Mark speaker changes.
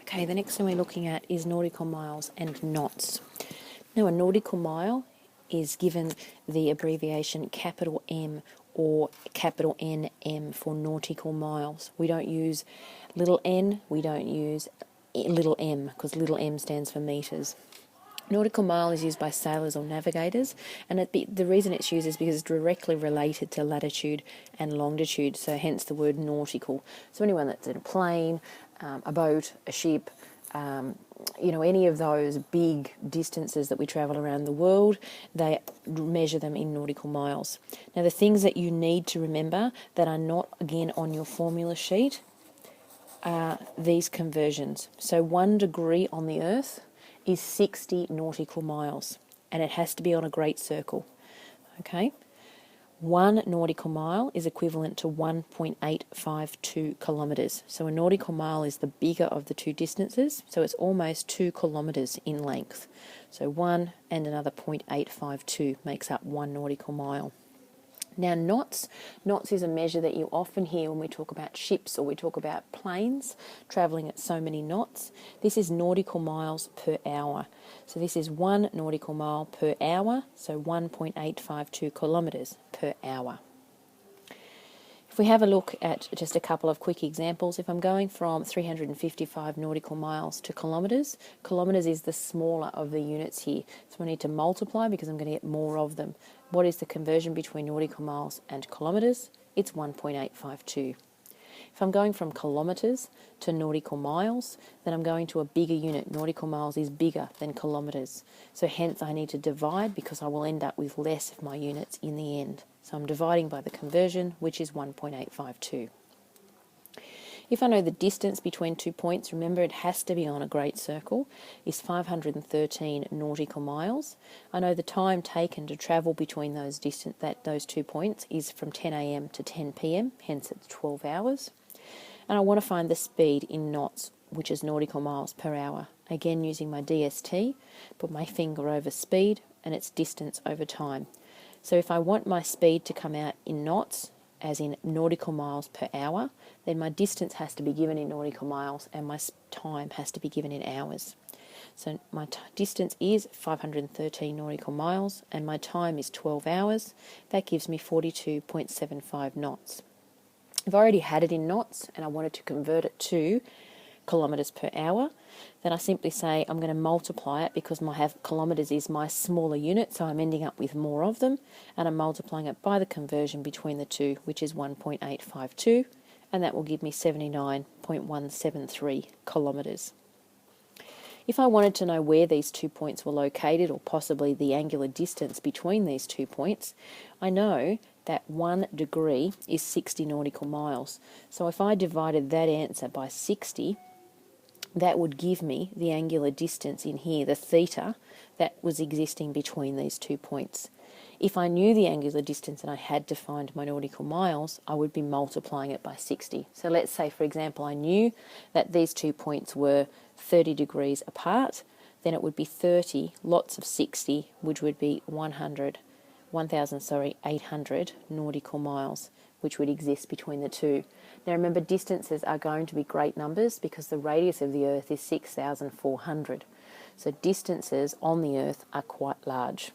Speaker 1: Okay, the next thing we're looking at is nautical miles and knots. Now, a nautical mile is given the abbreviation capital M or capital NM for nautical miles. We don't use little n, we don't use little m, because little m stands for metres. Nautical mile is used by sailors or navigators, and the reason it's used is because it's directly related to latitude and longitude, so hence the word nautical. So anyone that's in a plane, a boat, a ship, any of those big distances that we travel around the world, they measure them in nautical miles. Now, the things that you need to remember that are not, again, on your formula sheet are these conversions. So 1 degree on the Earth is 60 nautical miles, and it has to be on a great circle. Okay? 1 nautical mile is equivalent to 1.852 kilometres. So a nautical mile is the bigger of the two distances, so it's almost 2 kilometres in length. So 1 and another 0.852 makes up 1 nautical mile. Now, knots is a measure that you often hear when we talk about ships or we talk about planes travelling at so many knots. This is nautical miles per hour. So this is 1 nautical mile per hour, so 1.852 kilometres per hour. If we have a look at just a couple of quick examples, if I'm going from 355 nautical miles to kilometres, kilometres is the smaller of the units here. So I need to multiply because I'm going to get more of them. What is the conversion between nautical miles and kilometres? It's 1.852. If I'm going from kilometres to nautical miles, then I'm going to a bigger unit. Nautical miles is bigger than kilometres. So hence I need to divide because I will end up with less of my units in the end. So I'm dividing by the conversion, which is 1.852. If I know the distance between 2 points, remember it has to be on a great circle, is 513 nautical miles. I know the time taken to travel between those 2 points is from 10 a.m. to 10 p.m, hence it's 12 hours. And I want to find the speed in knots, which is nautical miles per hour. Again, using my DST, put my finger over speed and its distance over time. So if I want my speed to come out in knots, as in nautical miles per hour, then my distance has to be given in nautical miles and my time has to be given in hours. So my distance is 513 nautical miles and my time is 12 hours. That gives me 42.75 knots. I've already had it in knots and I wanted to convert it to kilometres per hour, then I simply say I'm going to multiply it because kilometres is my smaller unit, so I'm ending up with more of them, and I'm multiplying it by the conversion between the two, which is 1.852, and that will give me 79.173 kilometres. If I wanted to know where these 2 points were located, or possibly the angular distance between these 2 points, I know that 1 degree is 60 nautical miles. So if I divided that answer by 60, that would give me the angular distance in here, the theta, that was existing between these 2 points. If I knew the angular distance and I had to find my nautical miles, I would be multiplying it by 60. So let's say, for example, I knew that these 2 points were 30 degrees apart, then it would be 30 lots of 60, which would be 800 nautical miles, which would exist between the two. Now remember, distances are going to be great numbers because the radius of the Earth is 6,400. So distances on the Earth are quite large.